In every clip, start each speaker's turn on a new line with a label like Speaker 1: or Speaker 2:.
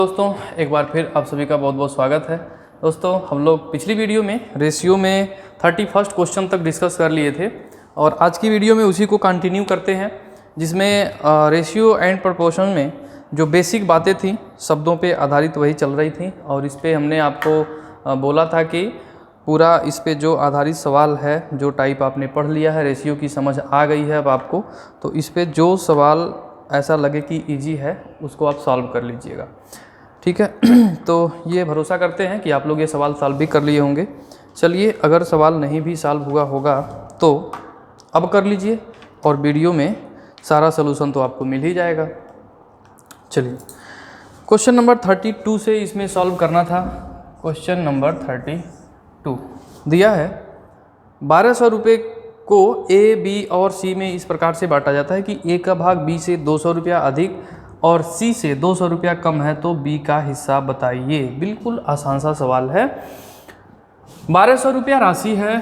Speaker 1: दोस्तों एक बार फिर आप सभी का बहुत बहुत स्वागत है। दोस्तों हम लोग पिछली वीडियो में रेशियो में 31st क्वेश्चन तक डिस्कस कर लिए थे और आज की वीडियो में उसी को कंटिन्यू करते हैं, जिसमें रेशियो एंड प्रोपोर्शन में जो बेसिक बातें थी शब्दों पे आधारित वही चल रही थी। और इस पे हमने आपको बोला था कि पूरा इस पे जो आधारित सवाल है, जो टाइप आपने पढ़ लिया है, रेशियो की समझ आ गई है अब आपको, तो इस पे जो सवाल ऐसा लगे कि इजी है उसको आप सॉल्व कर लीजिएगा, ठीक है। तो ये भरोसा करते हैं कि आप लोग ये सवाल सॉल्व भी कर लिए होंगे। चलिए, अगर सवाल नहीं भी सॉल्व हुआ होगा तो अब कर लीजिए और वीडियो में सारा सलूशन तो आपको मिल ही जाएगा। चलिए, क्वेश्चन नंबर 32 से इसमें सॉल्व करना था। क्वेश्चन नंबर 32 दिया है 1200 रुपये को ए, बी और सी में इस प्रकार से बांटा जाता है कि ए का भाग बी से 200 रुपया अधिक और सी से 200 रुपया कम है, तो बी का हिस्सा बताइए। बिल्कुल आसान सा सवाल है। 1200 रुपया राशि है,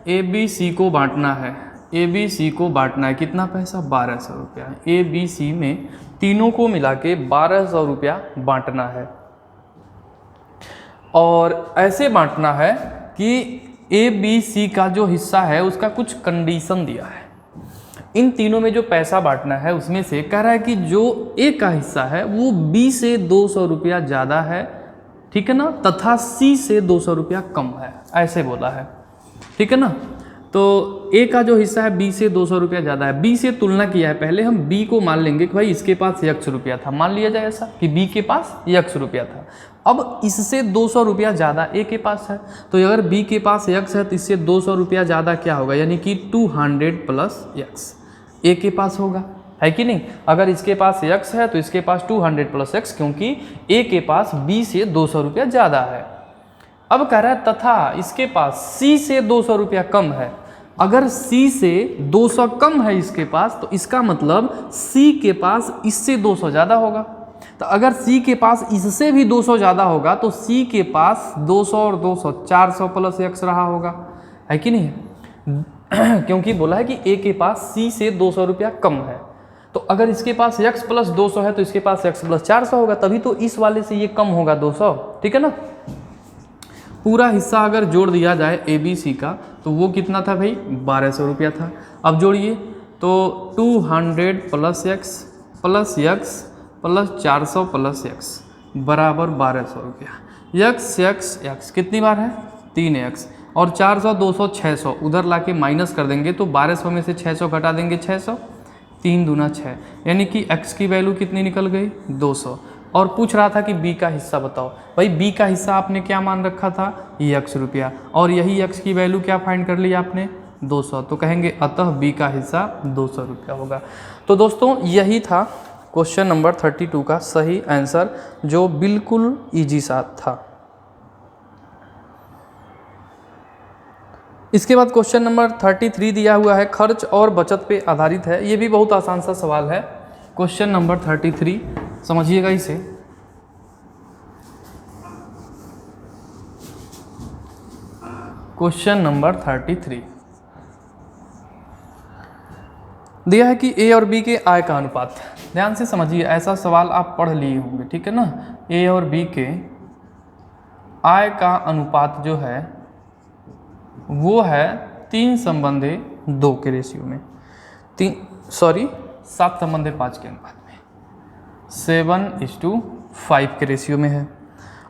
Speaker 1: ए बी सी को बांटना है। ए बी सी को बांटना है, कितना पैसा? 1200 रुपया। ए बी सी में तीनों को मिला के 1200 रुपया बांटना है और ऐसे बांटना है कि ए बी सी का जो हिस्सा है उसका कुछ कंडीशन दिया है। इन तीनों में जो पैसा बांटना है उसमें से कह रहा है कि जो ए का हिस्सा है वो बी से 200 रुपया ज़्यादा है, ठीक है ना, तथा सी से 200 रुपया कम है, ऐसे बोला है, ठीक है ना। तो ए का जो हिस्सा है बी से 200 रुपया ज़्यादा है। बी से तुलना किया है, पहले हम बी को मान लेंगे कि भाई इसके पास x रुपया था, मान लिया जाए ऐसा कि बी के पास x रुपया था। अब इससे 200 रुपया ज़्यादा ए के पास है, तो अगर बी के पास x है तो इससे 200 रुपया ज़्यादा क्या होगा, यानी कि 200 प्लस x ए के पास होगा, है कि नहीं। अगर इसके पास x है तो इसके पास 200 प्लस x, क्योंकि ए के पास बी से 200 रुपया ज़्यादा है। अब कह रहा है तथा इसके पास c से 200 रुपया कम है। अगर c से 200 कम है इसके पास, तो इसका मतलब c के पास इससे 200 ज़्यादा होगा। तो अगर c के पास इससे भी 200 ज़्यादा होगा तो c के पास 200 और 200 400 प्लस x रहा होगा, है कि नहीं। क्योंकि बोला है कि a के पास c से 200 रुपया कम है, तो अगर इसके पास x प्लस 200 है तो इसके पास x प्लस 400 होगा, तभी तो इस वाले से ये कम होगा 200, ठीक है ना। पूरा हिस्सा अगर जोड़ दिया जाए ए बी सी का तो वो कितना था भाई, 1200 रुपया था। अब जोड़िए तो 200 plus x plus x plus 400 plus x बराबर 1200 रुपया। x कितनी बार है, 3x, और 400 200 600 उधर लाके माइनस कर देंगे तो 1200 में से 600 घटा देंगे 600, 3 दूना 6, यानी कि x की वैल्यू कितनी निकल गई, 200। और पूछ रहा था कि b का हिस्सा बताओ। भाई b का हिस्सा आपने क्या मान रखा था, ये x रुपया, और यही x की वैल्यू क्या फाइंड कर लिया आपने, 200, तो कहेंगे अतः b का हिस्सा 200 रुपया होगा। तो दोस्तों यही था क्वेश्चन नंबर 32 का सही आंसर, जो बिल्कुल ईजी सा था। इसके बाद क्वेश्चन नंबर 33 दिया हुआ है, खर्च और बचत पे आधारित है। ये भी बहुत आसान सा सवाल है। क्वेश्चन नंबर 33 समझिएगा इसे। क्वेश्चन नंबर 33 दिया है कि ए और बी के आय का अनुपात। ध्यान से समझिए, ऐसा सवाल आप पढ़ लिए होंगे, ठीक है ना। ए और बी के आय का अनुपात जो है वो है 3 संबंधे 2 के रेशियो में, 7 संबंधे 5 के अनुपात में, 7:5 के रेशियो में है।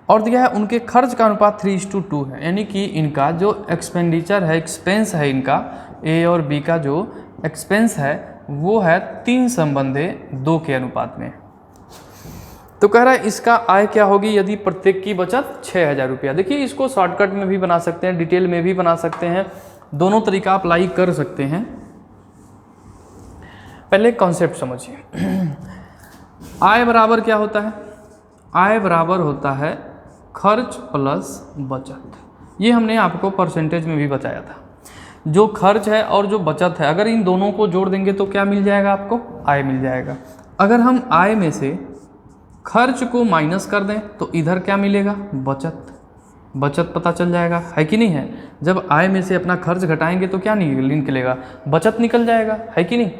Speaker 1: और दिया है उनके खर्च का अनुपात 3:2 है, यानी कि इनका जो एक्सपेंडिचर है, एक्सपेंस है इनका, ए और बी का जो एक्सपेंस है वो है 3 संबंधे 2 के अनुपात में। तो कह रहा है इसका आय क्या होगी यदि प्रत्येक की बचत 6000 रुपया। देखिए, इसको शॉर्टकट में भी बना सकते हैं, डिटेल में भी बना सकते हैं, दोनों तरीका अप्लाई कर सकते हैं। पहले कॉन्सेप्ट समझिए। आय बराबर क्या होता है, आय बराबर होता है खर्च प्लस बचत। ये हमने आपको परसेंटेज में भी बताया था। जो खर्च है और जो बचत है, अगर इन दोनों को जोड़ देंगे तो क्या मिल जाएगा आपको, आय मिल जाएगा। अगर हम आय में से खर्च को माइनस कर दें तो इधर क्या मिलेगा, बचत। बचत पता चल जाएगा, है कि नहीं है। जब आय में से अपना खर्च घटाएंगे तो क्या निकलेगा, बचत निकल जाएगा, है कि नहीं।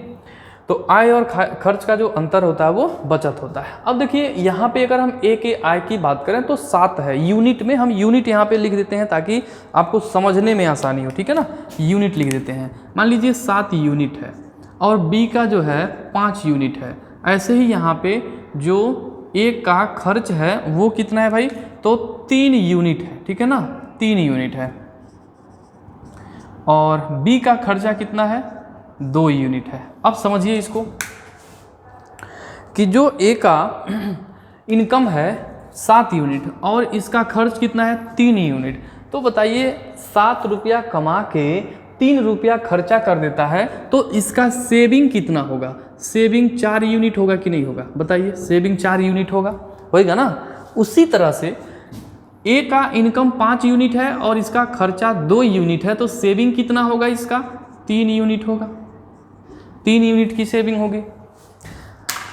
Speaker 1: तो आय और खर्च का जो अंतर होता है वो बचत होता है। अब देखिए यहाँ पे अगर हम ए के आय की बात करें तो 7 है, यूनिट में हम यूनिट यहाँ पे लिख देते हैं ताकि आपको समझने में आसानी हो, ठीक है ना। यूनिट लिख देते हैं, मान लीजिए 7 यूनिट है और बी का जो है 5 यूनिट है। ऐसे ही यहाँ पे जो ए का खर्च है वो कितना है भाई, तो 3 यूनिट है, ठीक है ना, 3 यूनिट है। और बी का खर्चा कितना है, 2 यूनिट है। अब समझिए इसको कि जो ए का इनकम है 7 यूनिट और इसका खर्च कितना है, 3 यूनिट। तो बताइए 7 रुपया कमा के 3 रुपया खर्चा कर देता है तो इसका सेविंग कितना होगा, सेविंग 4 यूनिट होगा कि नहीं होगा, बताइए। सेविंग 4 यूनिट होगा ना। उसी तरह से ए का इनकम 5 यूनिट है और इसका खर्चा 2 यूनिट है, तो सेविंग कितना होगा इसका, 3 यूनिट होगा, 3 यूनिट की सेविंग होगी।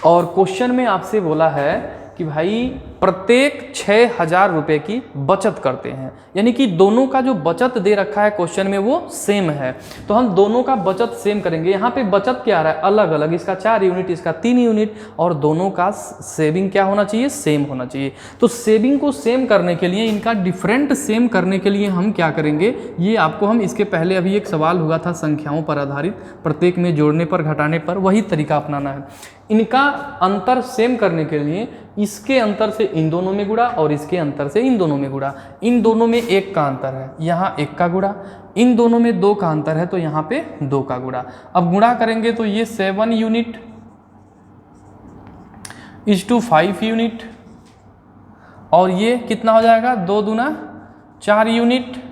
Speaker 1: और क्वेश्चन में आपसे बोला है कि भाई प्रत्येक 6,000 रुपये की बचत करते हैं, यानी कि दोनों का जो बचत दे रखा है क्वेश्चन में वो सेम है, तो हम दोनों का बचत सेम करेंगे। यहाँ पे बचत क्या आ रहा है, अलग अलग, इसका 4 यूनिट इसका 3 यूनिट, और दोनों का सेविंग क्या होना चाहिए, सेम होना चाहिए। तो सेविंग को सेम करने के लिए, इनका डिफरेंट सेम करने के लिए हम क्या करेंगे, ये आपको हम इसके पहले अभी एक सवाल हुआ था संख्याओं पर आधारित, प्रत्येक में जोड़ने पर घटाने पर, वही तरीका अपनाना है। इनका अंतर सेम करने के लिए इसके अंतर से इन दोनों में गुणा और इसके अंतर से इन दोनों में गुणा। इन दोनों में 1 का अंतर है, यहाँ 1 का गुणा, इन दोनों में 2 का अंतर है तो यहाँ पे 2 का गुणा। अब गुणा करेंगे तो ये 7 यूनिट इज टू 5 यूनिट, और ये कितना हो जाएगा, 2 दूना 4 यूनिट,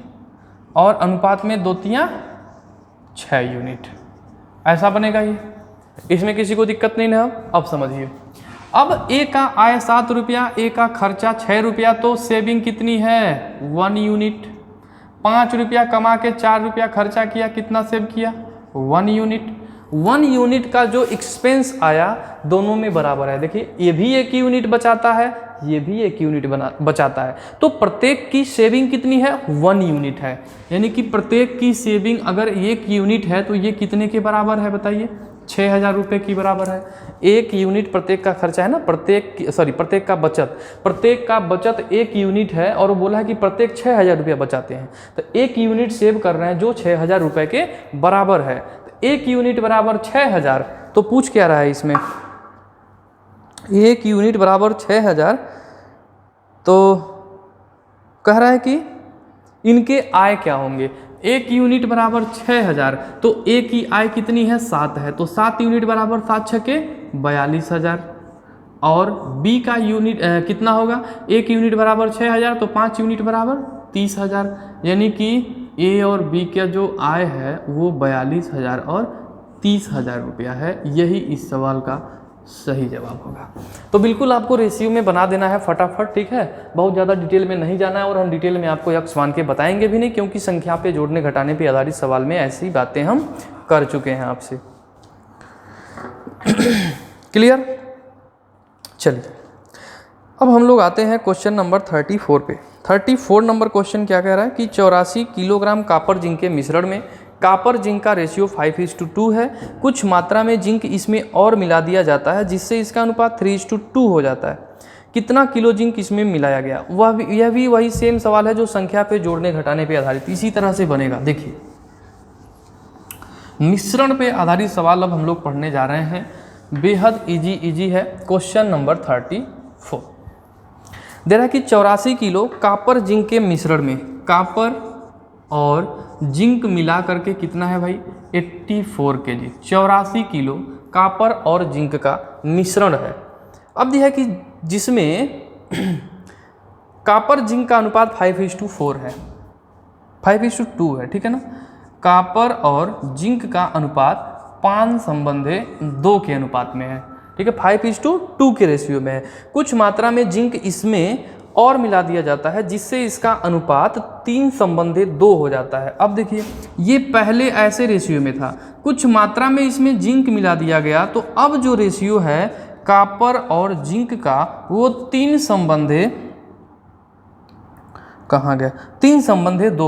Speaker 1: और अनुपात में 2 तियां 6 यूनिट, ऐसा बनेगा ये। इसमें किसी को दिक्कत नहीं ना। अब समझिए, अब ए का आय 7 रुपया, ए का खर्चा 6 रुपया, तो सेविंग कितनी है, 1 यूनिट। 5 रुपया कमा के 4 रुपया खर्चा किया, कितना सेव किया, 1 यूनिट। 1 यूनिट का जो एक्सपेंस आया दोनों में बराबर है। देखिए ये भी 1 यूनिट बचाता है, ये भी 1 यूनिट बचाता है, तो प्रत्येक की सेविंग कितनी है, 1 यूनिट है। यानी कि प्रत्येक की सेविंग अगर 1 यूनिट है तो ये कितने के बराबर है, बताइए, 6,000 रुपये की बराबर है। 1 यूनिट प्रत्येक का खर्चा है ना, प्रत्येक का बचत 1 यूनिट है, और वो बोला है कि प्रत्येक 6,000 रुपया बचाते हैं, तो 1 यूनिट सेव कर रहे हैं जो 6,000 रुपये के बराबर है। तो 1 यूनिट बराबर 6,000, तो पूछ क्या रहा है इसमें, 1 यूनिट बराबर 6,000, तो कह रहा है कि इनके आय क्या होंगे। 1 यूनिट बराबर 6,000, तो ए की आय कितनी है, 7 है, तो 7 यूनिट बराबर 7 छके 42,000, और बी का यूनिट कितना होगा, 1 यूनिट बराबर 6,000, तो 5 यूनिट बराबर 30,000, यानी कि ए और बी का जो आय है वो 42,000 और 30,000 रुपया है। यही इस सवाल का सही जवाब होगा। तो बिल्कुल आपको रेशियो में बना देना है फटाफट, ठीक है, बहुत ज़्यादा डिटेल में नहीं जाना है, और हम डिटेल में आपको यक्ष मान के बताएंगे भी नहीं, क्योंकि संख्या पे जोड़ने घटाने पे आधारित सवाल में ऐसी बातें हम कर चुके हैं आपसे। क्लियर। चलिए अब हम लोग आते हैं क्वेश्चन नंबर 34 पे। 34 नंबर क्वेश्चन क्या कह रहा है कि 84 किलोग्राम कॉपर जिंक के मिश्रण में कॉपर जिंक का रेशियो 5:2 है। कुछ मात्रा में जिंक इसमें और मिला दिया जाता है जिससे इसका अनुपात 3:2 हो जाता है। कितना किलो जिंक इसमें मिलाया गया, यह भी वही सेम सवाल है जो संख्या पे जोड़ने घटाने पे आधारित इसी तरह से बनेगा। देखिए मिश्रण पे आधारित सवाल अब हम लोग पढ़ने जा रहे हैं, बेहद इजी है। क्वेश्चन नंबर 34 दे रहा है कि 84 किलो कॉपर जिंक के मिश्रण में कॉपर और जिंक मिला करके कितना है भाई, 84 kg। 84 किलो कॉपर और जिंक का मिश्रण है। अब यह है कि जिसमें कॉपर जिंक का अनुपात 5:4 है, 5:2 है, ठीक है ना। कॉपर और जिंक का अनुपात 5:2 के अनुपात में है, ठीक है, 5:2 के रेशियो में है। कुछ मात्रा में जिंक इसमें और मिला दिया जाता है जिससे इसका अनुपात 3:2 हो जाता है। अब देखिए ये पहले ऐसे रेशियो में था, कुछ मात्रा में इसमें जिंक मिला दिया गया, तो अब जो रेशियो है कॉपर और जिंक का वो 3:2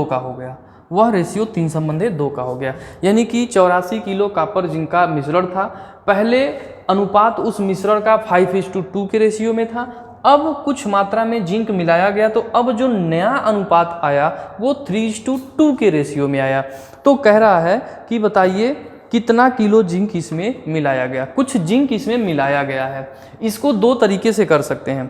Speaker 1: का हो गया, वह रेशियो 3:2 का हो गया। यानी कि 84 किलो कॉपर जिंक का मिश्रण था। पहले अनुपात उस मिश्रण का 5:2 के रेशियो में था। अब कुछ मात्रा में जिंक मिलाया गया तो अब जो नया अनुपात आया वो 3:2 के रेशियो में आया। तो कह रहा है कि बताइए कितना किलो जिंक इसमें मिलाया गया। कुछ जिंक इसमें मिलाया गया है। इसको दो तरीके से कर सकते हैं।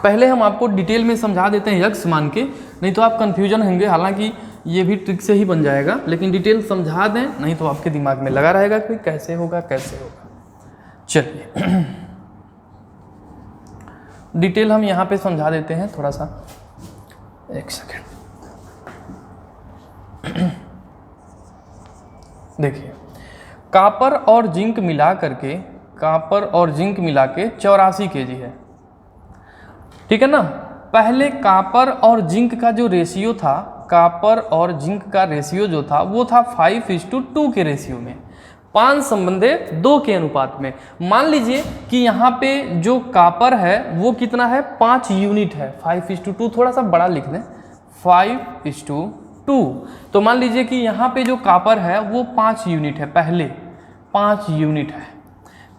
Speaker 1: पहले हम आपको डिटेल में समझा देते हैं यक्स मान के, नहीं तो आप कंफ्यूजन होंगे। हालांकि ये भी ट्रिक से ही बन जाएगा, लेकिन डिटेल समझा दें, नहीं तो आपके दिमाग में लगा रहेगा कि कैसे होगा कैसे होगा। चलिए डिटेल हम यहाँ पे समझा देते हैं थोड़ा सा, एक सेकेंड। देखिए कॉपर और जिंक मिला करके 84 kg है, ठीक है ना। पहले कॉपर और जिंक का जो रेशियो था, कॉपर और जिंक का रेशियो जो था वो था 5:2 के रेशियो में, 5:2 के अनुपात में। मान लीजिए कि यहाँ पे जो कॉपर है वो कितना है, 5 यूनिट है। 5:2 थोड़ा सा बड़ा लिख दें, 5:2। तो मान लीजिए कि यहाँ पे जो कॉपर है वो 5 यूनिट है, पहले 5 यूनिट है,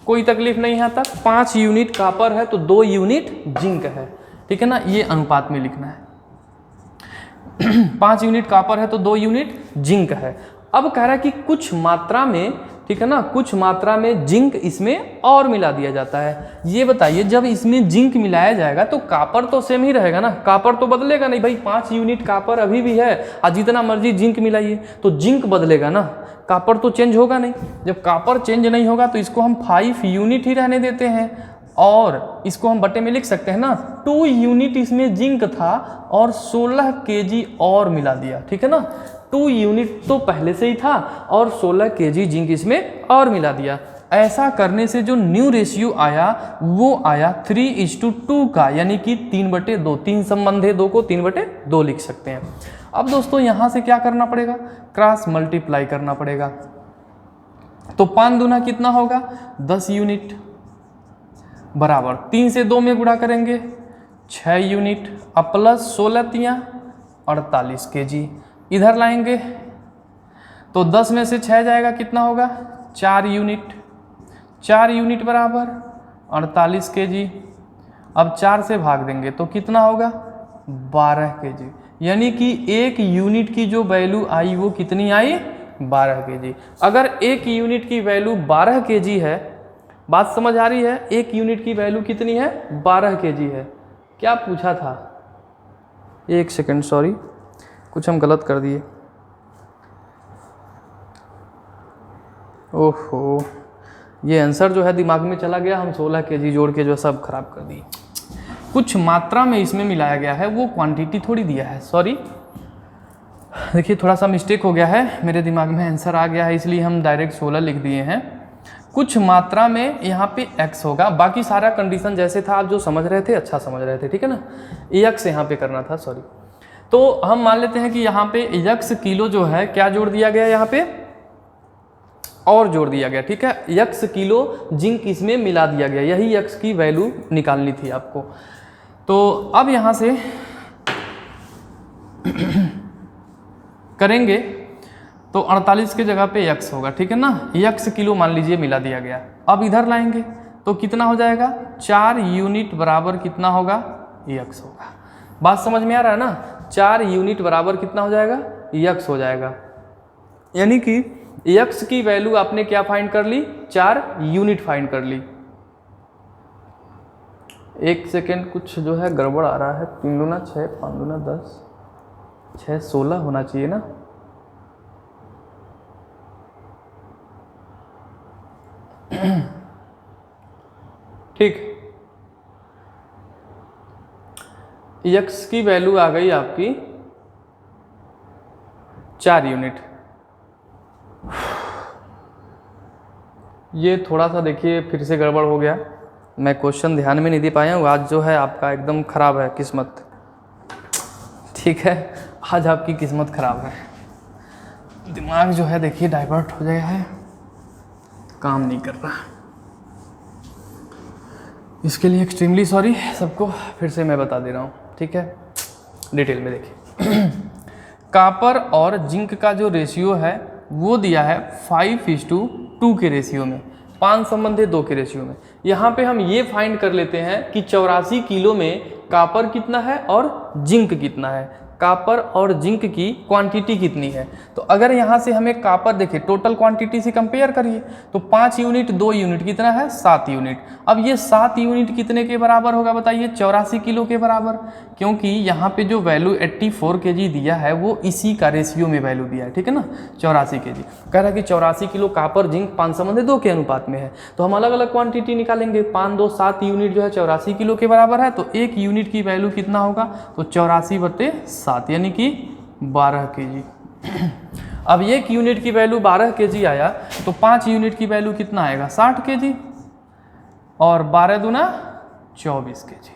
Speaker 1: कोई तकलीफ नहीं है। तक 5 यूनिट कॉपर है तो 2 यूनिट जिंक है, ठीक है ना। ये अनुपात में लिखना है। 5 यूनिट कॉपर है तो 2 यूनिट जिंक है। अब कह रहा है कि कुछ मात्रा में, ठीक है ना, कुछ मात्रा में जिंक इसमें और मिला दिया जाता है। ये बताइए जब इसमें जिंक मिलाया जाएगा तो कॉपर तो सेम ही रहेगा ना, कॉपर तो बदलेगा नहीं भाई। 5 यूनिट कॉपर अभी भी है और जितना मर्जी जिंक मिलाइए तो जिंक बदलेगा ना, कॉपर तो चेंज होगा नहीं। जब कॉपर चेंज नहीं होगा तो इसको हम 5 यूनिट ही रहने देते हैं और इसको हम बटे में लिख सकते हैं ना। 2 यूनिट इसमें जिंक था और 16 kg और मिला दिया, ठीक है ना। 2 यूनिट तो पहले से ही था और 16 kg जिंक इसमें और मिला दिया। ऐसा करने से जो न्यू रेशियो आया वो आया 3:2 का, यानी कि 3/2। 3:2 को 3/2 लिख सकते हैं। अब दोस्तों यहाँ से क्या करना पड़ेगा, क्रॉस मल्टीप्लाई करना पड़ेगा। तो 5 दूना कितना होगा, 10 यूनिट बराबर 3 से 2 में गुणा करेंगे 6 यूनिट, अब प्लस 16 तियाँ 48 kg इधर लाएंगे तो 10 में से 6 जाएगा, कितना होगा 4 यूनिट। 4 यूनिट बराबर 48 kg। अब 4 से भाग देंगे तो कितना होगा 12 kg। यानी कि 1 यूनिट की जो वैल्यू आई वो कितनी आई, 12 kg। अगर 1 यूनिट की वैल्यू 12 kg है, बात समझ आ रही है, 1 यूनिट की वैल्यू कितनी है 12 kg है। क्या पूछा था, एक सेकंड, सॉरी कुछ हम गलत कर दिए। ओहो, ये आंसर जो है दिमाग में चला गया, हम 16 kg जोड़ के जो सब खराब कर दिए। कुछ मात्रा में इसमें मिलाया गया है, वो क्वांटिटी थोड़ी दिया है, सॉरी। देखिए थोड़ा सा मिस्टेक हो गया है, मेरे दिमाग में आंसर आ गया है इसलिए हम डायरेक्ट 16 लिख दिए हैं। कुछ मात्रा में यहाँ पे x होगा, बाकी सारा कंडीशन जैसे था, आप जो समझ रहे थे अच्छा समझ रहे थे, ठीक है ना। x यहाँ पे करना था, सॉरी। तो हम मान लेते हैं कि यहाँ पे x किलो जो है क्या जोड़ दिया गया, यहाँ पे और जोड़ दिया गया, ठीक है। x किलो जिंक इसमें मिला दिया गया, यही x की वैल्यू निकालनी थी आपको। तो अब यहाँ से करेंगे तो 48 के जगह पे x होगा, ठीक है ना। x किलो मान लीजिए मिला दिया गया। अब इधर लाएंगे तो कितना हो जाएगा, 4 यूनिट बराबर कितना होगा, x होगा। बात समझ में आ रहा है ना, 4 यूनिट बराबर कितना हो जाएगा, x हो जाएगा। यानी कि x की वैल्यू आपने क्या फाइंड कर ली, 4 यूनिट फाइंड कर ली। एक सेकेंड, कुछ जो है गड़बड़ आ रहा है। 3 दूना 6, 5 दूना 10, 6 16 होना चाहिए ना। ठीक, x की वैल्यू आ गई आपकी 4 यूनिट। ये थोड़ा सा देखिए फिर से गड़बड़ हो गया, मैं क्वेश्चन ध्यान में नहीं दे पाया हूँ। आज जो है आपका एकदम ख़राब है किस्मत, ठीक है, आज आपकी किस्मत ख़राब है। दिमाग जो है देखिए डाइवर्ट हो गया है, काम नहीं कर रहा। इसके लिए एक्सट्रीमली सॉरी सबको, फिर से मैं बता दे रहा हूँ, ठीक है। डिटेल में देखिए कॉपर और जिंक का जो रेशियो है वो दिया है 5:2 के रेशियो में, 5 संबंधी 2 के रेशियो में। यहाँ पे हम ये फाइंड कर लेते हैं कि 84 किलो में कॉपर कितना है और जिंक कितना है, कॉपर और जिंक की क्वांटिटी कितनी है। तो अगर यहाँ से हमें कॉपर देखें टोटल क्वांटिटी से कंपेयर करिए तो 5 यूनिट 2 यूनिट कितना है 7 यूनिट। अब ये 7 यूनिट कितने के बराबर होगा बताइए, 84 किलो के बराबर, क्योंकि यहाँ पे जो वैल्यू 84 kg दिया है वो इसी का रेशियो में वैल्यू दिया है, ठीक है ना, 84 kg। कह रहा है कि 84 किलो कॉपर जिंक 5:2 के अनुपात में है, तो हम अलग अलग क्वांटिटी निकालेंगे। 5 2 7 यूनिट जो है 84 किलो के बराबर है, तो 1 यूनिट की वैल्यू कितना होगा, तो 84/7 यानी कि 12 kg। अब 1 यूनिट की वैल्यू 12 kg आया तो 5 यूनिट की वैल्यू कितना आएगा 60 kg, और 12 दूना 24 kg,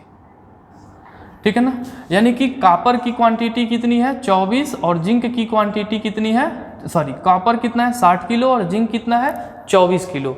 Speaker 1: ठीक है ना। यानी कि कॉपर की क्वांटिटी कितनी है 24 और जिंक की क्वांटिटी कितनी है, सॉरी कॉपर कितना है 60 किलो और जिंक कितना है 24 किलो।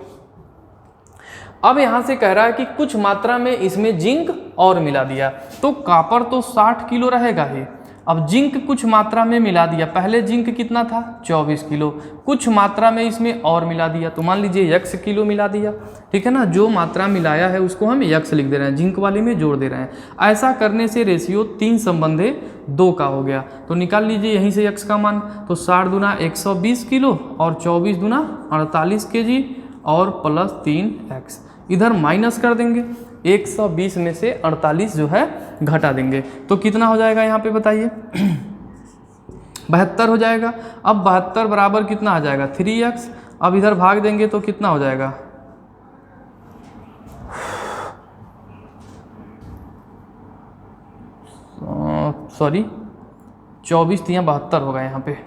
Speaker 1: अब यहाँ से कह रहा है कि कुछ मात्रा में इसमें जिंक और मिला दिया, तो कॉपर तो 60 किलो रहेगा ही। अब जिंक कुछ मात्रा में मिला दिया, पहले जिंक कितना था 24 किलो, कुछ मात्रा में इसमें और मिला दिया, तो मान लीजिए x किलो मिला दिया, ठीक है ना। जो मात्रा मिलाया है उसको हम x लिख दे रहे हैं, जिंक वाले में जोड़ दे रहे हैं। ऐसा करने से रेशियो 3:2 का हो गया। तो निकाल लीजिए यहीं से x का मान, तो 60 दूना 120 किलो और 24 दूना 48 kg और प्लस 3x, इधर माइनस कर देंगे, 120 में से 48 जो है घटा देंगे, तो कितना हो जाएगा यहाँ पे बताइए 72 हो जाएगा। अब 72 बराबर कितना आ जाएगा 3x, अब इधर भाग देंगे तो कितना हो जाएगा, सॉरी 24 3 72 होगा यहाँ पे,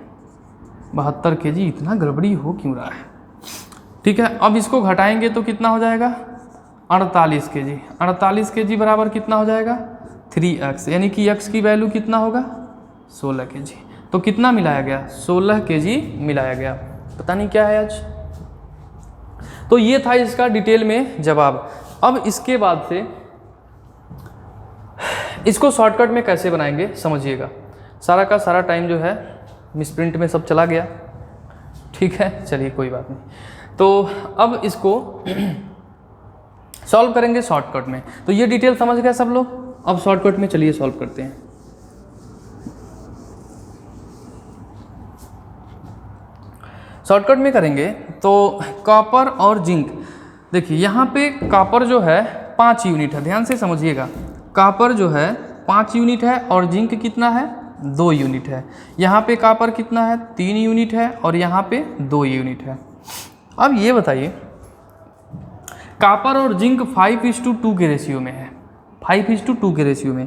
Speaker 1: 72 kg, इतना गड़बड़ी हो क्यों रहा है, ठीक है। अब इसको घटाएंगे तो कितना हो जाएगा 48 kg, 48 kg बराबर कितना हो जाएगा 3x, यानी कि x की वैल्यू कितना होगा 16 kg। तो कितना मिलाया गया 16 kg मिलाया गया, पता नहीं क्या है आज। तो ये था इसका डिटेल में जवाब। अब इसके बाद से इसको शॉर्टकट में कैसे बनाएंगे समझिएगा। सारा का सारा टाइम जो है मिसप्रिंट में सब चला गया, ठीक है, चलिए कोई बात नहीं। तो अब इसको सॉल्व करेंगे शॉर्टकट में। तो ये डिटेल समझ गए सब लोग, अब शॉर्टकट में चलिए सॉल्व करते हैं। शॉर्टकट में करेंगे तो कॉपर और जिंक, देखिए यहाँ पे कॉपर जो है 5 यूनिट है, ध्यान से समझिएगा, कॉपर जो है 5 यूनिट है और जिंक कितना है 2 यूनिट है। यहाँ पे कॉपर कितना है 3 यूनिट है और यहाँ पे 2 यूनिट है। अब ये बताइए कॉपर और जिंक 5:2 के रेशियो में है, 5:2 के रेशियो में,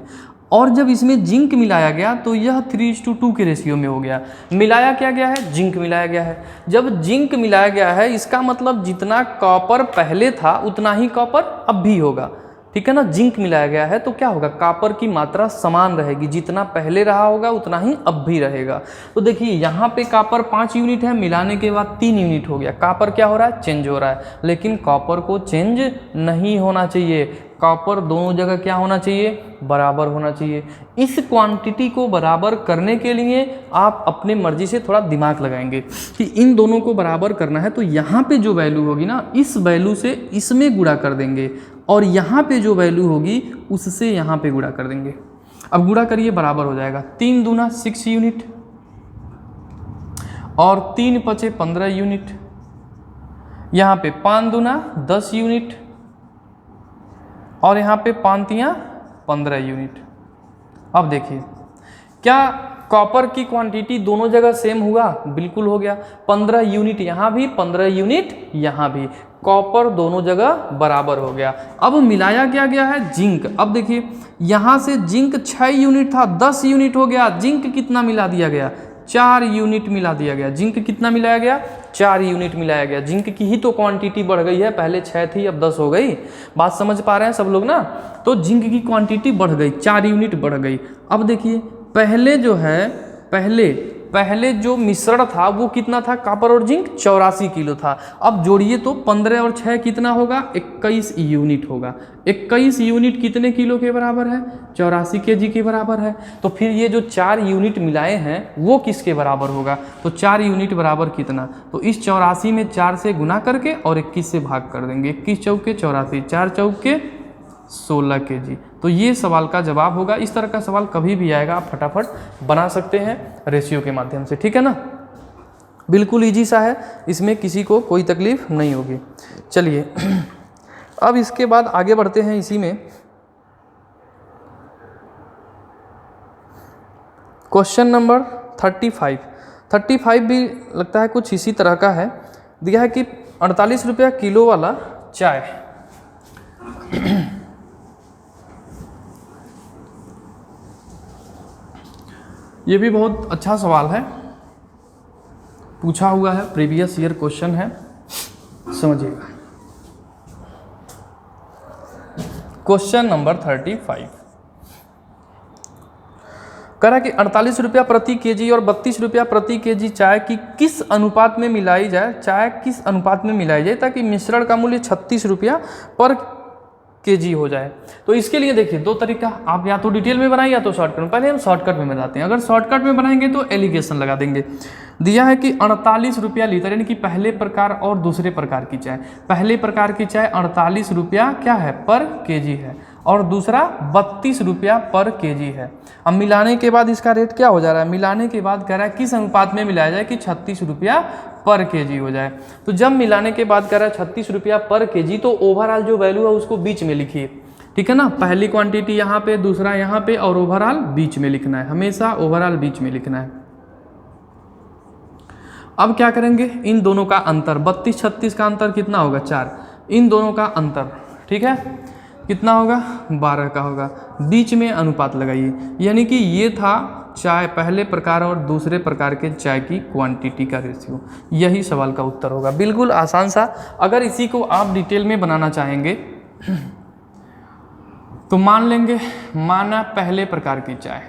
Speaker 1: और जब इसमें जिंक मिलाया गया तो यह 3:2 के रेशियो में हो गया। मिलाया क्या गया है, जिंक मिलाया गया है। जब जिंक मिलाया गया है इसका मतलब जितना कॉपर पहले था उतना ही कॉपर अब भी होगा, ठीक है ना। जिंक मिलाया गया है तो क्या होगा, कॉपर की मात्रा समान रहेगी, जितना पहले रहा होगा उतना ही अब भी रहेगा। तो देखिए यहाँ पे कॉपर 5 यूनिट है, मिलाने के बाद 3 यूनिट हो गया, कॉपर क्या हो रहा है चेंज हो रहा है, लेकिन कॉपर को चेंज नहीं होना चाहिए, कॉपर दोनों जगह क्या होना चाहिए बराबर होना चाहिए। इस क्वांटिटी को बराबर करने के लिए आप अपने मर्जी से थोड़ा दिमाग लगाएंगे कि इन दोनों को बराबर करना है, तो यहाँ पे जो वैल्यू होगी ना इस वैल्यू से इसमें गुणा कर देंगे और यहाँ पे जो वैल्यू होगी उससे यहाँ पे गुणा कर देंगे। अब गुणा करिए बराबर हो जाएगा, 3 दूना 6 यूनिट और 3 पचे 15 यूनिट, यहाँ पे 5 दूना 10 यूनिट और यहाँ पे 5 तियां 15 यूनिट। अब देखिए क्या कॉपर की क्वांटिटी दोनों जगह सेम हुआ, बिल्कुल हो गया, 15 यूनिट यहाँ भी 15 यूनिट यहाँ भी, कॉपर दोनों जगह बराबर हो गया। अब मिलाया क्या गया है जिंक। अब देखिए यहाँ से जिंक 6 यूनिट था 10 यूनिट हो गया, जिंक कितना मिला दिया गया 4 यूनिट मिला दिया गया, जिंक कितना मिलाया गया 4 यूनिट मिलाया गया। जिंक की ही तो क्वांटिटी बढ़ गई है, पहले 6 थी अब 10 हो गई, बात समझ पा रहे हैं सब लोग ना। तो जिंक की क्वांटिटी बढ़ गई, 4 यूनिट बढ़ गई। अब देखिए पहले जो है पहले पहले जो मिश्रण था वो कितना था, कॉपर और जिंक 84 किलो था। अब जोड़िए तो 15 और 6 कितना होगा, 21 यूनिट होगा। 21 यूनिट कितने किलो के बराबर है, 84 kg के बराबर है। तो फिर ये जो 4 यूनिट मिलाए हैं वो किसके बराबर होगा, तो 4 यूनिट बराबर कितना, तो इस 84 में 4 से गुना करके और 21 से भाग कर देंगे। 21 चौके 84, 4 चौके 16 kg। तो ये सवाल का जवाब होगा। इस तरह का सवाल कभी भी आएगा, आप फटाफट बना सकते हैं रेशियो के माध्यम से, ठीक है ना। बिल्कुल इजी सा है, इसमें किसी को कोई तकलीफ नहीं होगी। चलिए अब इसके बाद आगे बढ़ते हैं। इसी में क्वेश्चन नंबर 35 भी लगता है कुछ इसी तरह का है। दिया है कि 48 रुपया किलो वाला चाय ये भी बहुत अच्छा सवाल है, पूछा हुआ है, प्रीवियस ईयर क्वेश्चन है, समझिएगा। क्वेश्चन नंबर 35 कह रहा है कि 48 रुपया प्रति केजी और 32 रुपया प्रति केजी चाय की किस अनुपात में मिलाई जाए, चाय किस अनुपात में मिलाई जाए ताकि मिश्रण का मूल्य 36 रुपया पर केजी हो जाए। तो इसके लिए देखिए दो तरीका, आप या तो डिटेल में बनाइए या तो शॉर्टकट में। पहले हम शॉर्टकट में बनाते हैं। अगर शॉर्टकट में बनाएंगे तो एलिगेशन लगा देंगे। दिया है कि 48 रुपया लीटर, यानी कि पहले प्रकार और दूसरे प्रकार की चाय। पहले प्रकार की चाय 48 रुपया क्या है, पर केजी है, और दूसरा 32 रुपया पर केजी है। अब मिलाने के बाद इसका रेट क्या हो जा रहा है, मिलाने के बाद कह रहा है किस अनुपात में मिलाया जाए कि 36 रुपया पर केजी हो जाए। तो जब मिलाने के बाद कह रहा है 36 रुपया पर केजी, तो ओवरऑल जो वैल्यू है उसको बीच में लिखिए, ठीक है ना। पहली क्वांटिटी यहाँ पे, दूसरा यहाँ पे, और ओवरऑल बीच में लिखना है, हमेशा ओवरऑल बीच में लिखना है। अब क्या करेंगे, इन दोनों का अंतर 32-36 का अंतर कितना होगा, 4। इन दोनों का अंतर, ठीक है, कितना होगा, 12 का होगा। बीच में अनुपात लगाइए, यानी कि ये था चाय पहले प्रकार और दूसरे प्रकार के चाय की क्वांटिटी का रेशियो। यही सवाल का उत्तर होगा, बिल्कुल आसान सा। अगर इसी को आप डिटेल में बनाना चाहेंगे तो मान लेंगे, माना पहले प्रकार की चाय,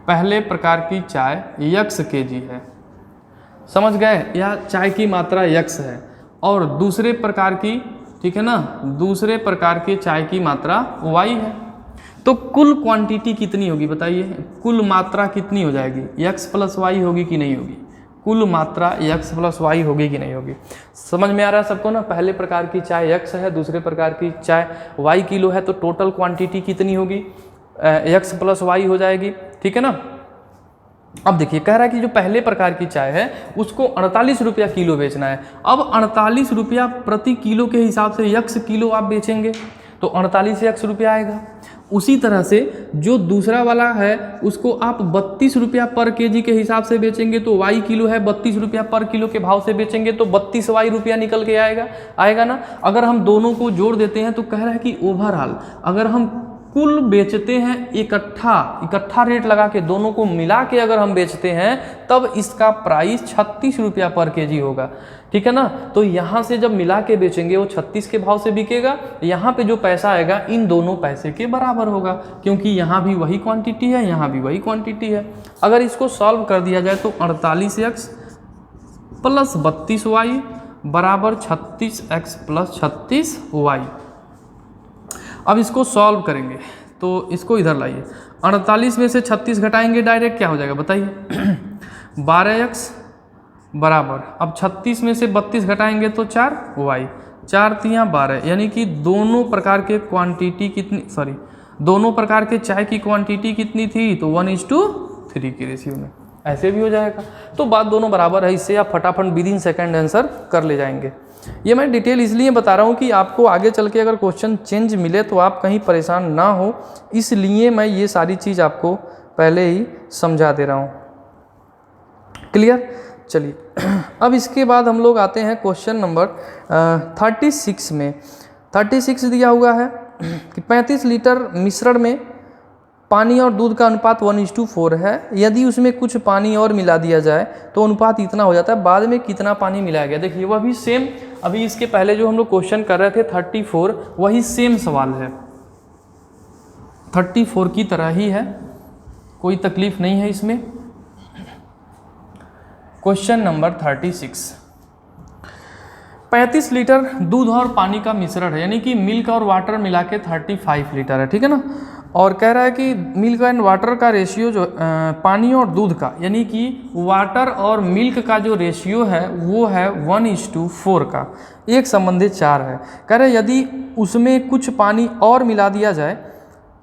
Speaker 1: पहले प्रकार की चाय x केजी है, समझ गए, या चाय की मात्रा x है, और दूसरे प्रकार की, ठीक है ना, दूसरे प्रकार के चाय की मात्रा y है। तो कुल क्वांटिटी कितनी होगी बताइए, कुल मात्रा कितनी हो जाएगी, x प्लस वाई होगी कि नहीं होगी, कुल मात्रा x प्लस वाई होगी कि नहीं होगी। समझ में आ रहा है सबको ना। पहले प्रकार की चाय x है, दूसरे प्रकार की चाय y किलो है, तो टोटल क्वांटिटी कितनी होगी, x प्लस वाई हो जाएगी, ठीक है ना। अब देखिए कह रहा है कि जो पहले प्रकार की चाय है उसको 48 रुपया किलो बेचना है। अब 48 रुपया प्रति किलो के हिसाब से x किलो आप बेचेंगे तो 48 रुपया आएगा। उसी तरह से जो दूसरा वाला है उसको आप 32 रुपया पर केजी के हिसाब से बेचेंगे तो y किलो है, 32 रुपया पर किलो के भाव से बेचेंगे तो 32 y रुपया निकल के आएगा ना। अगर हम दोनों को जोड़ देते हैं तो कह रहा है कि ओवरऑल अगर हम कुल बेचते हैं इकट्ठा रेट लगा के, दोनों को मिला के अगर हम बेचते हैं तब इसका प्राइस 36 रुपया पर केजी होगा, ठीक है ना। तो यहाँ से जब मिला के बेचेंगे वो 36 के भाव से बिकेगा, यहाँ पे जो पैसा आएगा इन दोनों पैसे के बराबर होगा, क्योंकि यहाँ भी वही क्वांटिटी है, यहाँ भी वही क्वांटिटी है। अगर इसको सॉल्व कर दिया जाए तो 48x प्लस 32y बराबर 36x प्लस 36y। अब इसको सॉल्व करेंगे तो इसको इधर लाइए, 48 में से 36 घटाएंगे डायरेक्ट क्या हो जाएगा बताइए 12x बराबर, अब 36 में से 32 घटाएंगे तो 4y, 4 तियाँ 12, यानी कि दोनों प्रकार के क्वांटिटी कितनी, दोनों प्रकार के चाय की क्वांटिटी कितनी थी, तो 1:3 के रेशियो में। ऐसे भी हो जाएगा, तो बात दोनों बराबर है। इससे आप फटाफट विदिन सेकंड आंसर कर ले जाएंगे। ये मैं डिटेल इसलिए बता रहा हूँ कि आपको आगे चल के अगर क्वेश्चन चेंज मिले तो आप कहीं परेशान ना हो, इसलिए मैं ये सारी चीज़ आपको पहले ही समझा दे रहा हूँ। क्लियर। चलिए अब इसके बाद हम लोग आते हैं क्वेश्चन नंबर 36 में। 36 दिया हुआ है कि 35 लीटर मिश्रण में पानी और दूध का अनुपात 1:4 है। यदि उसमें कुछ पानी और मिला दिया जाए तो अनुपात इतना हो जाता है। बाद में कितना पानी मिलाया गया, देखिए वह भी सेम, अभी इसके पहले जो हम लोग क्वेश्चन कर रहे थे 34, वही सेम सवाल है, 34 की तरह ही है, कोई तकलीफ नहीं है इसमें। Question number 36। 35 लीटर दूध और पानी का मिश्रण है, यानी कि मिल्क और वाटर मिला के 35 लीटर है, ठीक है ना। और कह रहा है कि मिल्क एंड वाटर का रेशियो जो पानी और दूध का, यानी कि वाटर और मिल्क का जो रेशियो है वो है 1:4 का, एक संबंधित 4 है। कह रहे यदि उसमें कुछ पानी और मिला दिया जाए,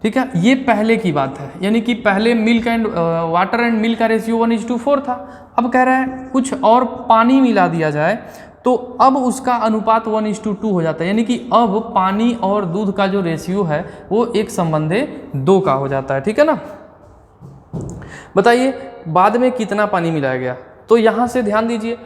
Speaker 1: ठीक है, ये पहले की बात है, यानी कि पहले milk and water and milk का रेशियो 1:4 था। अब कह रहा है कुछ और पानी मिला दिया जाए तो अब उसका अनुपात 1:2 हो जाता है, यानी कि अब पानी और दूध का जो रेशियो है वो एक संबंधे 2 का हो जाता है, ठीक है ना। बताइए बाद में कितना पानी मिलाया गया, तो यहाँ से ध्यान दीजिए,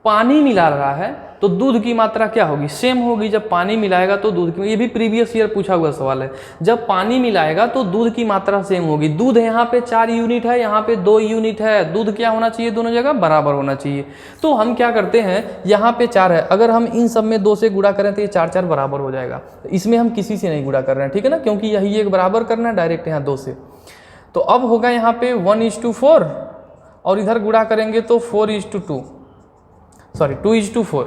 Speaker 1: पानी मिला रहा है तो दूध की मात्रा क्या होगी, सेम होगी। जब पानी मिलाएगा तो दूध की, ये भी प्रीवियस ईयर पूछा हुआ सवाल है, जब पानी मिलाएगा तो दूध की मात्रा सेम होगी। दूध यहाँ पे 4 यूनिट है, यहाँ पे 2 यूनिट है, दूध क्या होना चाहिए, दोनों जगह बराबर होना चाहिए। तो हम क्या करते हैं, यहाँ पे 4 है, अगर हम इन सब में 2 से गुणा करें तो ये 4 बराबर हो जाएगा। इसमें हम किसी से नहीं गुणा कर रहे हैं, ठीक है ना, क्योंकि यही एक बराबर करना है डायरेक्ट यहाँ 2 से। तो अब होगा यहाँ पे 1:4 और इधर गुणा करेंगे तो 2:4,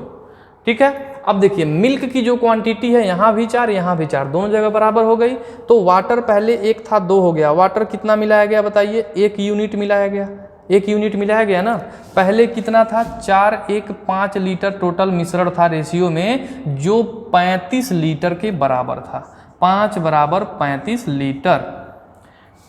Speaker 1: ठीक है। अब देखिए मिल्क की जो क्वांटिटी है यहाँ भी 4 यहाँ भी 4, दोनों जगह बराबर हो गई। तो वाटर पहले 1 था 2 हो गया, वाटर कितना मिलाया गया बताइए, 1 यूनिट मिलाया गया, 1 यूनिट मिलाया गया ना। पहले कितना था, 4 1 5 लीटर टोटल मिश्रण था रेशियो में, जो 35 लीटर के बराबर था, 5 बराबर 35 लीटर,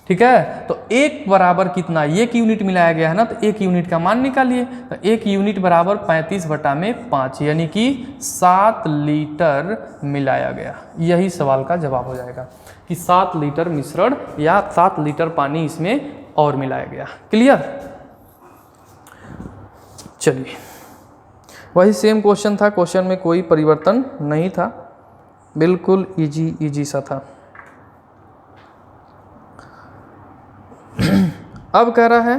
Speaker 1: ठीक है। तो 1 बराबर कितना, 1 यूनिट मिलाया गया है ना, तो 1 यूनिट का मान निकालिए। तो 1 यूनिट बराबर 35/5, यानी कि 7 लीटर मिलाया गया। यही सवाल का जवाब हो जाएगा कि 7 लीटर मिश्रण या 7 लीटर पानी इसमें और मिलाया गया। क्लियर। चलिए वही सेम क्वेश्चन था, क्वेश्चन में कोई परिवर्तन नहीं था, बिल्कुल इजी सा था। अब कह रहा है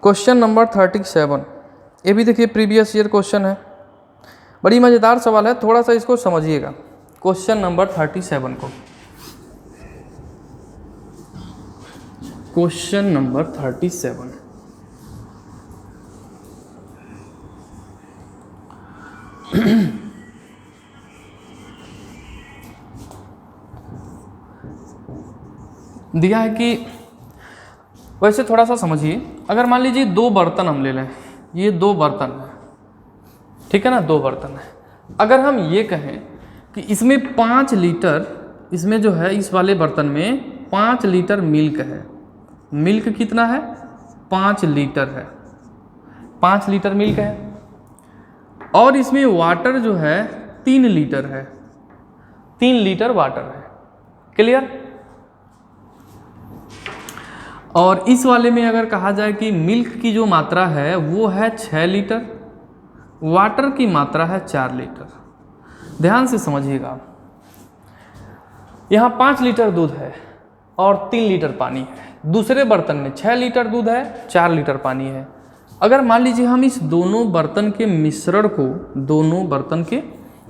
Speaker 1: क्वेश्चन नंबर 37, ये भी देखिए प्रीवियस ईयर क्वेश्चन है, बड़ी मज़ेदार सवाल है, थोड़ा सा इसको समझिएगा। क्वेश्चन नंबर 37 को, क्वेश्चन नंबर 37, दिया है कि वैसे थोड़ा सा समझिए, अगर मान लीजिए 2 बर्तन हम ले लें, ये 2 बर्तन है, ठीक है ना, 2 बर्तन है। अगर हम ये कहें कि इसमें 5 लीटर, इसमें जो है इस वाले बर्तन में 5 लीटर मिल्क है, मिल्क कितना है, 5 लीटर है, 5 लीटर मिल्क है, और इसमें वाटर जो है 3 लीटर है, 3 लीटर वाटर है। क्लियर। और इस वाले में अगर कहा जाए कि मिल्क की जो मात्रा है वो है 6 लीटर, वाटर की मात्रा है 4 लीटर। ध्यान से समझिएगा, यहाँ 5 लीटर दूध है और 3 लीटर पानी है, दूसरे बर्तन में 6 लीटर दूध है, 4 लीटर पानी है। अगर मान लीजिए हम इस दोनों बर्तन के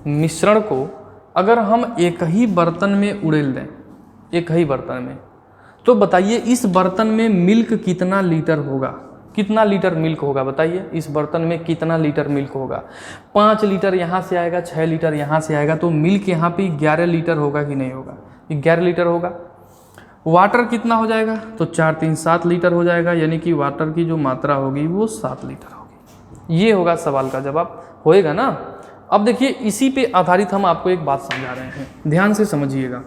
Speaker 1: मिश्रण को अगर हम एक ही बर्तन में उड़ेल दें, एक ही बर्तन में, तो बताइए इस बर्तन में मिल्क कितना लीटर होगा, कितना लीटर मिल्क होगा बताइए, इस बर्तन में कितना लीटर मिल्क होगा। 5 लीटर यहाँ से आएगा, 6 लीटर यहाँ से आएगा, तो मिल्क यहाँ पे 11 लीटर होगा कि नहीं होगा, 11 लीटर होगा। वाटर कितना हो जाएगा, तो 4 3 7 लीटर हो जाएगा, यानी कि वाटर की जो मात्रा होगी वो 7 लीटर होगी। ये होगा सवाल का जवाब, होएगा ना। अब देखिए इसी पे आधारित हम आपको एक बात समझा रहे हैं, ध्यान से समझिएगा।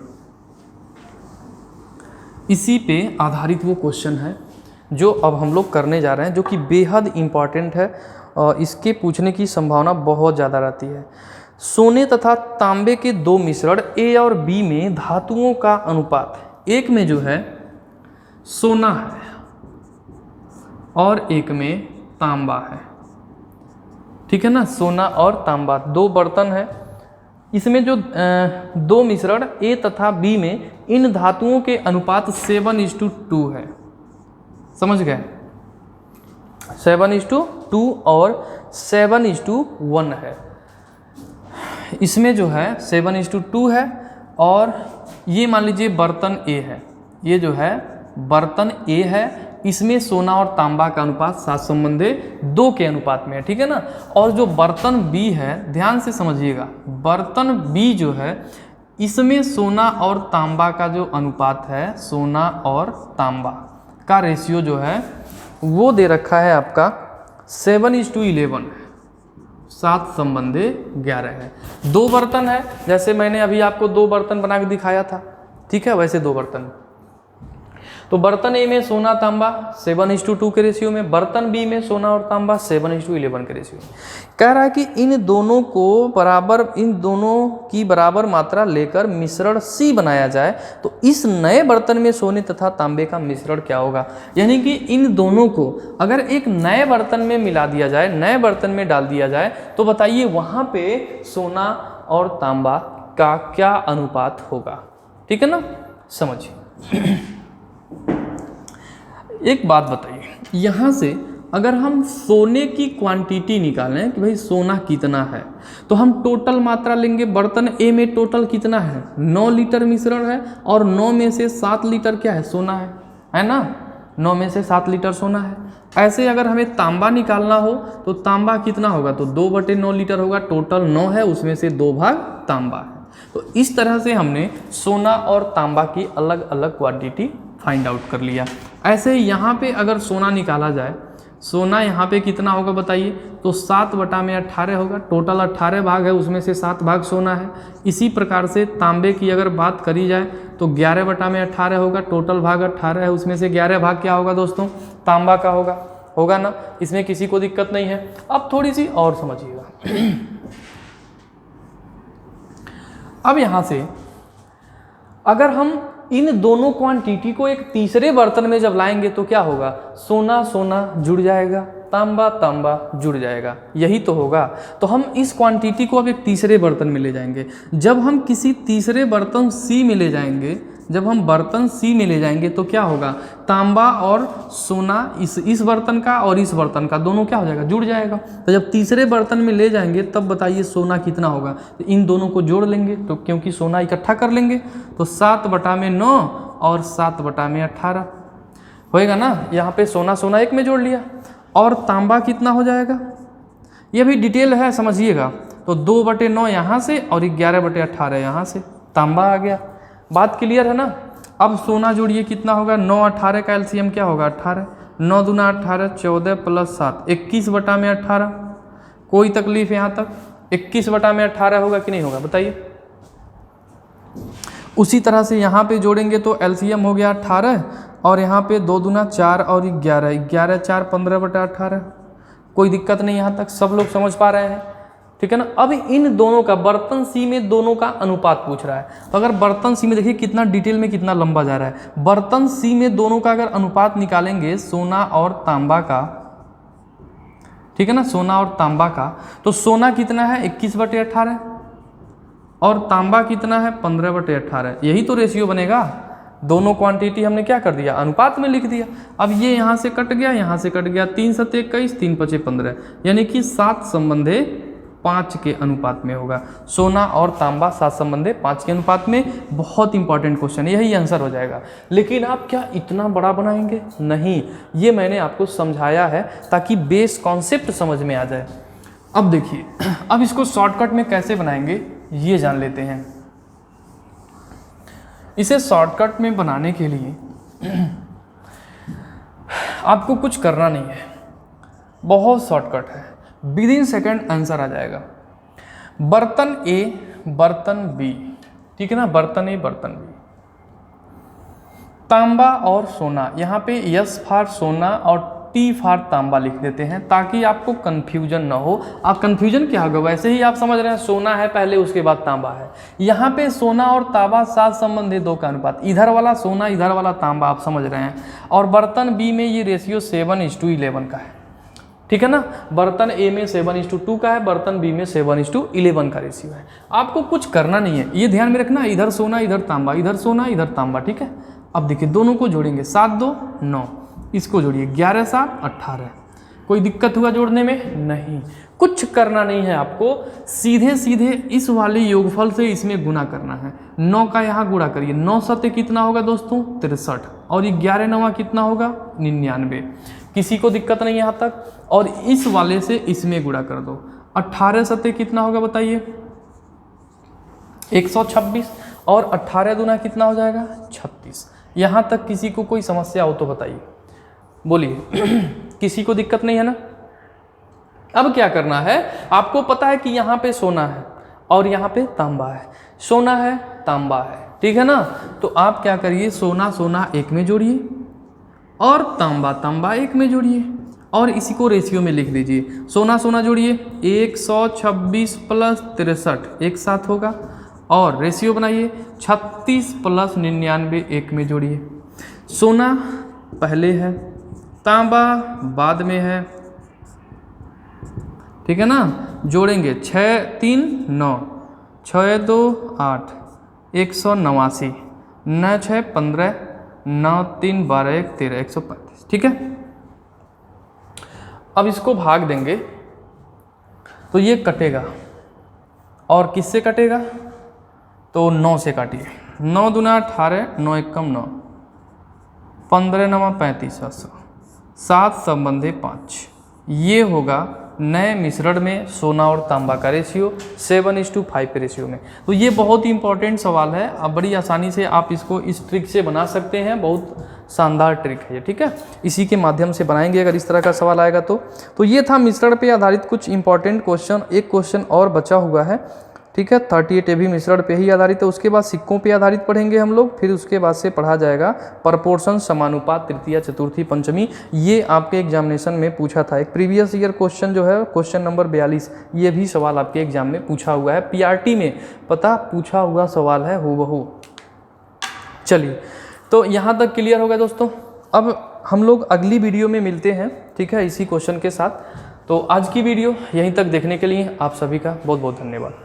Speaker 1: इसी पे आधारित वो क्वेश्चन है जो अब हम लोग करने जा रहे हैं, जो कि बेहद इम्पॉर्टेंट है और इसके पूछने की संभावना बहुत ज़्यादा रहती है। सोने तथा तांबे के 2 मिश्रण ए और बी में धातुओं का अनुपात, एक में जो है सोना है और एक में तांबा है, ठीक है ना, सोना और तांबा 2 बर्तन है। इसमें जो 2 मिश्रण ए तथा बी में इन धातुओं के अनुपात 7:2 है, समझ गए, 7:2 और 7:1 है। इसमें जो है 7:2 है और ये मान लीजिए बर्तन ए है, ये जो है बर्तन ए है, इसमें सोना और तांबा का अनुपात 7:2 के अनुपात में है, ठीक है ना। और जो बर्तन बी है, ध्यान से समझिएगा, बर्तन बी जो है इसमें सोना और तांबा का जो अनुपात है, सोना और तांबा का रेशियो जो है वो दे रखा है आपका 7:11, 7:11 है। 2 बर्तन है, जैसे मैंने अभी आपको 2 बर्तन बना के दिखाया था, ठीक है, वैसे 2 बर्तन। तो बर्तन ए में सोना तांबा 7:2 के रेशियो में, बर्तन बी में सोना और तांबा 7:11 के रेशियो में। कह रहा है कि इन दोनों की बराबर मात्रा लेकर मिश्रण सी बनाया जाए तो इस नए बर्तन में सोने तथा तांबे का मिश्रण क्या होगा। यानी कि इन दोनों को अगर एक नए बर्तन में मिला दिया जाए, नए बर्तन में डाल दिया जाए, तो बताइए वहाँ पे सोना और तांबा का क्या अनुपात होगा, ठीक है ना। समझिए, एक बात बताइए, यहाँ से अगर हम सोने की क्वांटिटी निकालें कि भाई सोना कितना है, तो हम टोटल मात्रा लेंगे। बर्तन ए में टोटल कितना है, 9 लीटर मिश्रण है और 9 में से 7 लीटर क्या है, सोना है ना, 9 में से 7 लीटर सोना है। ऐसे अगर हमें तांबा निकालना हो तो तांबा कितना होगा, तो 2/9 लीटर होगा, टोटल 9 है, उसमें से 2 भाग तांबा है। तो इस तरह से हमने सोना और तांबा की अलग अलग क्वांटिटी फाइंड आउट कर लिया। ऐसे यहाँ पे अगर सोना निकाला जाए, सोना यहाँ पे कितना होगा बताइए, तो 7/18 होगा, टोटल 18 भाग है, उसमें से 7 भाग सोना है। इसी प्रकार से तांबे की अगर बात करी जाए तो 11/18 होगा, टोटल भाग 18 है, उसमें से 11 भाग क्या होगा दोस्तों, तांबा का होगा ना, इसमें किसी को दिक्कत नहीं है। अब थोड़ी सी और समझिएगा। अब यहाँ से अगर हम इन दोनों क्वांटिटी को एक तीसरे बर्तन में जब लाएंगे तो क्या होगा, सोना सोना जुड़ जाएगा, तांबा तांबा जुड़ जाएगा, यही तो होगा। तो हम इस क्वांटिटी को अब एक तीसरे बर्तन में ले जाएंगे। जब हम किसी तीसरे बर्तन सी में ले जाएंगे, जब हम बर्तन सी में ले जाएंगे तो क्या होगा, तांबा और सोना इस बर्तन का और इस बर्तन का दोनों क्या हो जाएगा, जुड़ जाएगा। तो जब तीसरे बर्तन में ले जाएंगे तब बताइए सोना कितना होगा, तो इन दोनों को जोड़ लेंगे, तो क्योंकि सोना इकट्ठा कर लेंगे, तो 7/9 और 7/18 होएगा ना। यहाँ पे सोना सोना एक में जोड़ लिया, और तांबा कितना हो जाएगा, ये भी डिटेल है समझिएगा। तो 2/9 यहाँ से और 11/18 यहाँ से तांबा आ गया। बात क्लियर है ना। अब सोना जोड़िए कितना होगा, 9 18 का एलसीएम क्या होगा, 18, 9 दूना 18, 14 + 7 21/18। कोई तकलीफ यहाँ तक, 21/18 होगा कि नहीं होगा बताइए। उसी तरह से यहाँ पे जोड़ेंगे तो एलसीएम हो गया 18, और यहाँ पे 2 दूना 4 और 11, 11 4 15/18। कोई दिक्कत नहीं, यहाँ तक सब लोग समझ पा रहे हैं, ठीक है ना। अब इन दोनों का, बर्तन सी में दोनों का अनुपात पूछ रहा है, तो अगर बर्तन सी में देखिए कितना डिटेल में कितना लंबा जा रहा है। बर्तन सी में दोनों का अगर अनुपात निकालेंगे सोना और तांबा का, ठीक है ना, सोना और तांबा का, तो सोना कितना है 21/18 और तांबा कितना है 15/18। यही तो रेशियो बनेगा। दोनों क्वांटिटी हमने क्या कर दिया, अनुपात में लिख दिया। अब ये यहाँ से कट गया, यहाँ से कट गया, 3 7 21, 3 5 15, यानी कि 7:5 के अनुपात में होगा। सोना और तांबा 7:5 के अनुपात में। बहुत इंपॉर्टेंट क्वेश्चन है, यही आंसर हो जाएगा। लेकिन आप क्या इतना बड़ा बनाएंगे, नहीं, ये मैंने आपको समझाया है ताकि बेस कॉन्सेप्ट समझ में आ जाए। अब देखिए, अब इसको शॉर्टकट में कैसे बनाएंगे ये जान लेते हैं। इसे शॉर्टकट में बनाने के लिए आपको कुछ करना नहीं है, बहुत शॉर्टकट है, विदिन सेकंड आंसर आ जाएगा। बर्तन ए, बर्तन बी, ठीक है ना, बर्तन ए बर्तन बी, तांबा और सोना, यहाँ पे यस फॉर सोना और टी फॉर तांबा लिख देते हैं ताकि आपको कंफ्यूजन ना हो। आप कंफ्यूजन क्या होगा, वैसे ही आप समझ रहे हैं सोना है पहले, उसके बाद तांबा है। यहाँ पे सोना और तांबा 7:2 का अनुपात, इधर वाला सोना इधर वाला तांबा, आप समझ रहे हैं। और बर्तन बी में ये रेशियो 7:11 का है, ठीक है ना। बर्तन ए में 7:2 का है, बर्तन बी में 7:11 का रेशियो है। आपको कुछ करना नहीं है, ये ध्यान में रखना, इधर सोना इधर तांबा, इधर सोना इधर तांबा, ठीक है। अब देखिए दोनों को जोड़ेंगे, 7 2 9, इसको जोड़िए 11 7 18, कोई दिक्कत हुआ जोड़ने में? नहीं, कुछ करना नहीं है आपको, सीधे सीधे इस वाले योगफल से इसमें गुना करना है। 9 का यहाँ गुणा करिए, 9 सत्य कितना होगा दोस्तों? 63, और 11 नवा कितना होगा? 99। किसी को दिक्कत नहीं यहाँ तक? और इस वाले से इसमें गुणा कर दो, 18 सत्य कितना होगा बताइए? 126, और 18 दूना कितना हो जाएगा? 36। यहाँ तक किसी को कोई समस्या हो तो बताइए, बोलिए। किसी को दिक्कत नहीं है ना? अब क्या करना है, आपको पता है कि यहाँ पे सोना है और यहाँ पे तांबा है, सोना है तांबा है, ठीक है ना? तो आप क्या करिए, सोना सोना एक में जोड़िए और तांबा तांबा एक में जोड़िए, और इसी को रेशियो में लिख दीजिए। सोना सोना जोड़िए, 126 प्लस 63 एक साथ होगा, और रेशियो बनाइए 36 प्लस 99 एक में जोड़िए। सोना पहले है, तांबा बाद में है, ठीक है ना? जोड़ेंगे 6 3 9, 6 2 8, 189, 9 6 15, 9 3 12 1 13, 135, ठीक है? अब इसको भाग देंगे तो ये कटेगा, और किससे कटेगा? तो 9 से काटिए। 9 दूना 18, 9 एकम 9, 15 नवा 35, 7 संबंधे 5। ये होगा नए मिश्रण में सोना और तांबा का रेशियो 7:5 के रेशियो में। तो ये बहुत ही इंपॉर्टेंट सवाल है, अब बड़ी आसानी से आप इसको इस ट्रिक से बना सकते हैं, बहुत शानदार ट्रिक है ये, ठीक है? इसी के माध्यम से बनाएंगे अगर इस तरह का सवाल आएगा तो ये था मिश्रण पे आधारित कुछ इंपॉर्टेंट क्वेश्चन। एक क्वेश्चन और बचा हुआ है, ठीक है? 38 भी मिश्रण पे ही आधारित है। उसके बाद सिक्कों पे आधारित पढ़ेंगे हम लोग, फिर उसके बाद से पढ़ा जाएगा प्रपोर्शन, समानुपात, तृतीया, चतुर्थी, पंचमी। ये आपके एग्जामिनेशन में पूछा था, एक प्रीवियस ईयर क्वेश्चन जो है क्वेश्चन नंबर 42, ये भी सवाल आपके एग्जाम में पूछा हुआ है, पीआरटी में पता पूछा हुआ सवाल है हूबहू। चलिए, तो यहाँ तक क्लियर हो गया दोस्तों। अब हम लोग अगली वीडियो में मिलते हैं, ठीक है, इसी क्वेश्चन के साथ। तो आज की वीडियो यहीं तक देखने के लिए आप सभी का बहुत बहुत धन्यवाद।